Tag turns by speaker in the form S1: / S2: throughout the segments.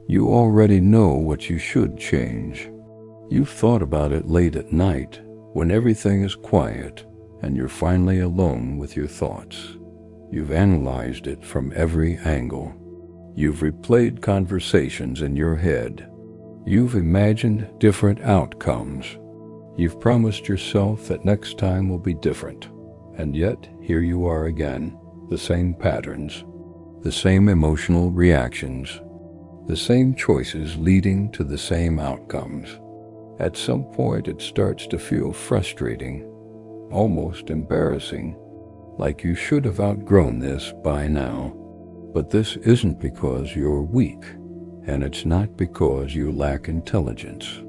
S1: You already know what you should change. You've thought about it late at night when everything is quiet and you're finally alone with your thoughts. You've analyzed it from every angle. You've replayed conversations in your head. You've imagined different outcomes. You've promised yourself that next time will be different. And yet, here you are again, the same patterns, the same emotional reactions, the same choices leading to the same outcomes. At some point, it starts to feel frustrating, almost embarrassing, like you should have outgrown this by now. But this isn't because you're weak, and it's not because you lack intelligence.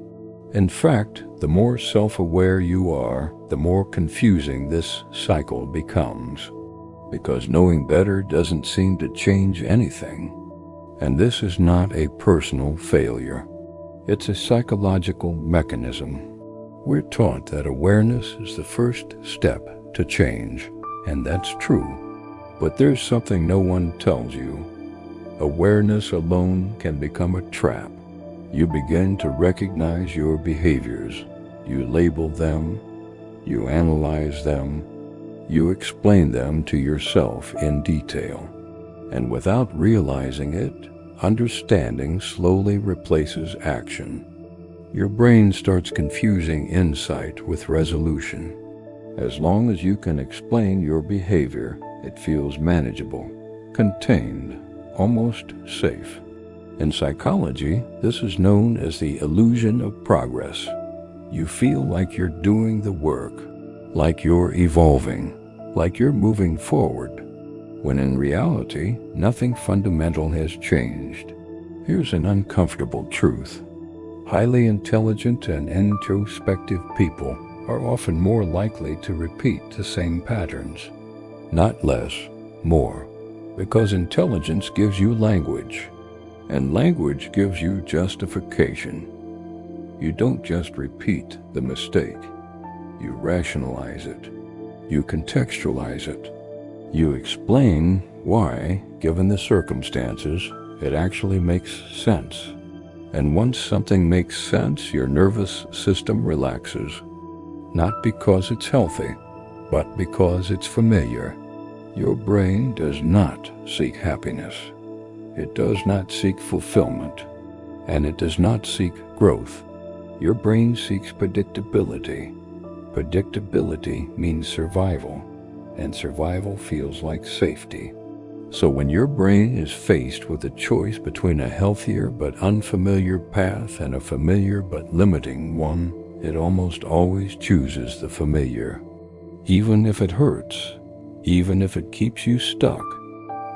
S1: In fact, the more self-aware you are, the more confusing this cycle becomes, because knowing better doesn't seem to change anything. And this is not a personal failure. It's a psychological mechanism. We're taught that awareness is the first step to change, and that's true. But there's something no one tells you. Awareness alone can become a trap. You begin to recognize your behaviors. You label them. You analyze them. You explain them to yourself in detail. And without realizing it, understanding slowly replaces action. Your brain starts confusing insight with resolution. As long as you can explain your behavior, it feels manageable, contained, almost safe. In psychology, this is known as the illusion of progress. You feel like you're doing the work, like you're evolving, like you're moving forward, when in reality, nothing fundamental has changed. Here's an uncomfortable truth. Highly intelligent and introspective people are often more likely to repeat the same patterns. Not less, more. Because intelligence gives you language, and language gives you justification. You don't just repeat the mistake. You rationalize it. You contextualize it. You explain why, given the circumstances, it actually makes sense. And once something makes sense, your nervous system relaxes. Not because it's healthy, but because it's familiar. Your brain does not seek happiness. It does not seek fulfillment. And it does not seek growth. Your brain seeks predictability. Predictability means survival. And survival feels like safety. So when your brain is faced with a choice between a healthier but unfamiliar path and a familiar but limiting one, it almost always chooses the familiar. Even if it hurts, even if it keeps you stuck,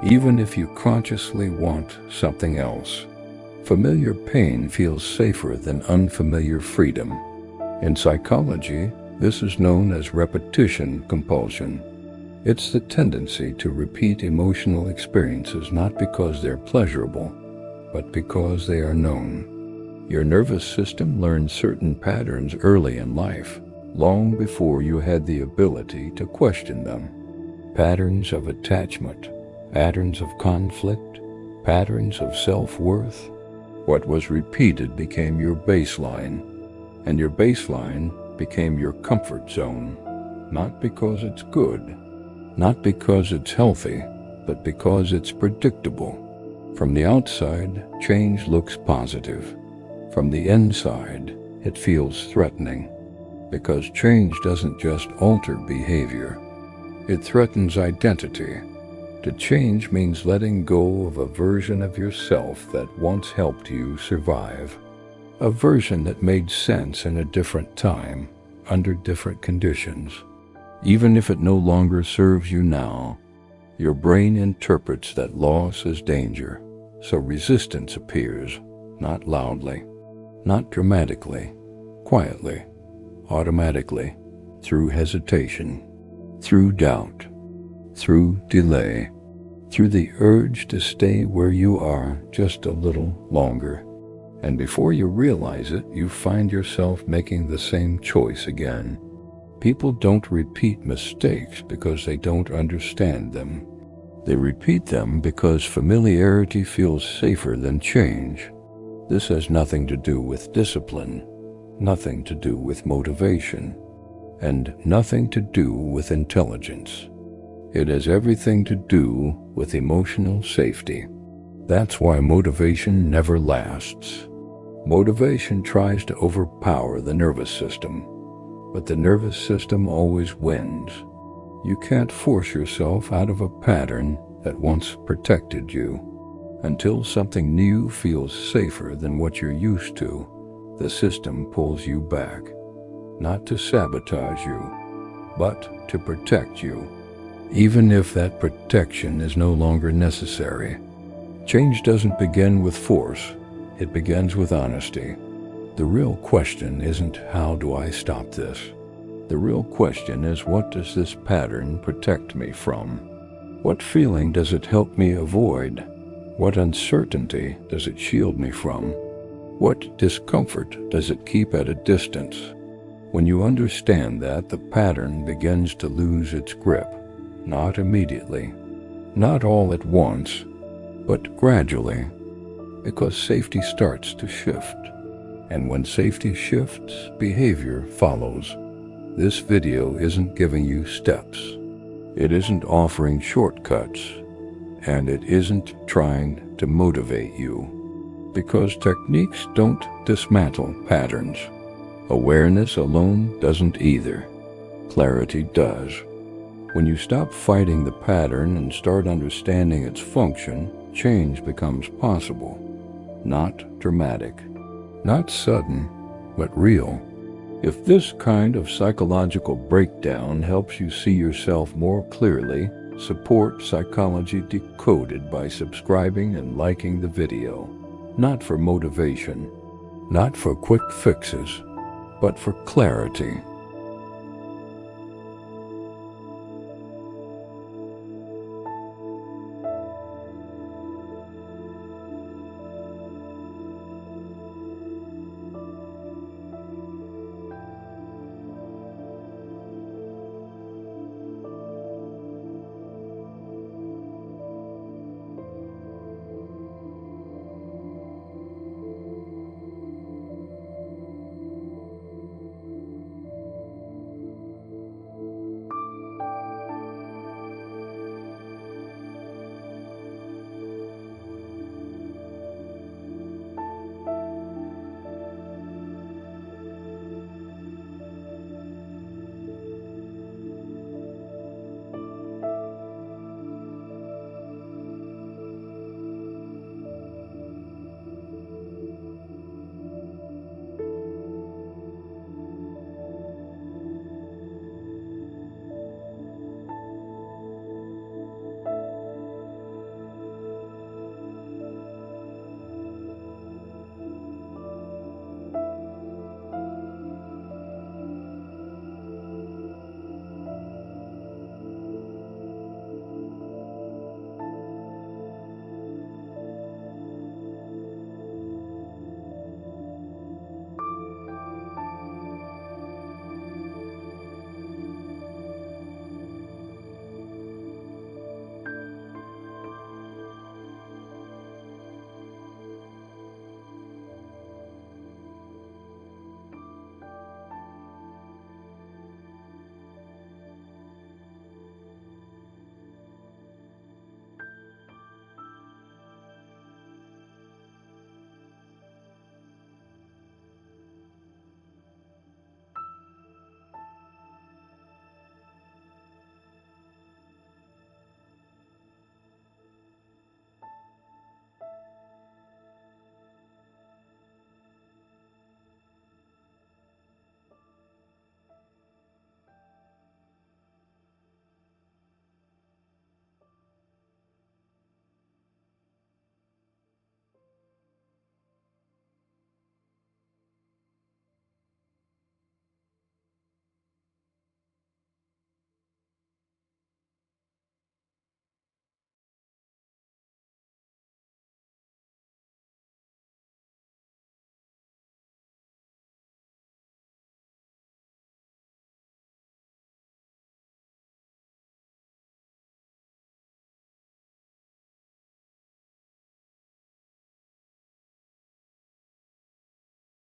S1: even if you consciously want something else. Familiar pain feels safer than unfamiliar freedom. In psychology, this is known as repetition compulsion. It's the tendency to repeat emotional experiences not because they're pleasurable, but because they are known. Your nervous system learned certain patterns early in life, long before you had the ability to question them. Patterns of attachment, patterns of conflict, patterns of self-worth. What was repeated became your baseline, and your baseline became your comfort zone, not because it's good, not because it's healthy, but because it's predictable. From the outside, change looks positive. From the inside, it feels threatening. Because change doesn't just alter behavior, it threatens identity. To change means letting go of a version of yourself that once helped you survive. A version that made sense in a different time, under different conditions. Even if it no longer serves you now, your brain interprets that loss as danger, so resistance appears, not loudly, not dramatically, quietly, automatically, through hesitation, through doubt, through delay, through the urge to stay where you are just a little longer. And before you realize it, you find yourself making the same choice again. People don't repeat mistakes because they don't understand them. They repeat them because familiarity feels safer than change. This has nothing to do with discipline, nothing to do with motivation, and nothing to do with intelligence. It has everything to do with emotional safety. That's why motivation never lasts. Motivation tries to overpower the nervous system, but the nervous system always wins. You can't force yourself out of a pattern that once protected you. Until something new feels safer than what you're used to, the system pulls you back, not to sabotage you, but to protect you, even if that protection is no longer necessary. Change doesn't begin with force, it begins with honesty. The real question isn't, how do I stop this? The real question is, what does this pattern protect me from? What feeling does it help me avoid? What uncertainty does it shield me from? What discomfort does it keep at a distance? When you understand that, the pattern begins to lose its grip, not immediately, not all at once, but gradually, because safety starts to shift. And when safety shifts, behavior follows. This video isn't giving you steps. It isn't offering shortcuts. And it isn't trying to motivate you. Because techniques don't dismantle patterns. Awareness alone doesn't either. Clarity does. When you stop fighting the pattern and start understanding its function, change becomes possible. Not dramatic, not sudden, but real. If this kind of psychological breakdown helps you see yourself more clearly, support Psychology Decoded by subscribing and liking the video. Not for motivation, not for quick fixes, but for clarity.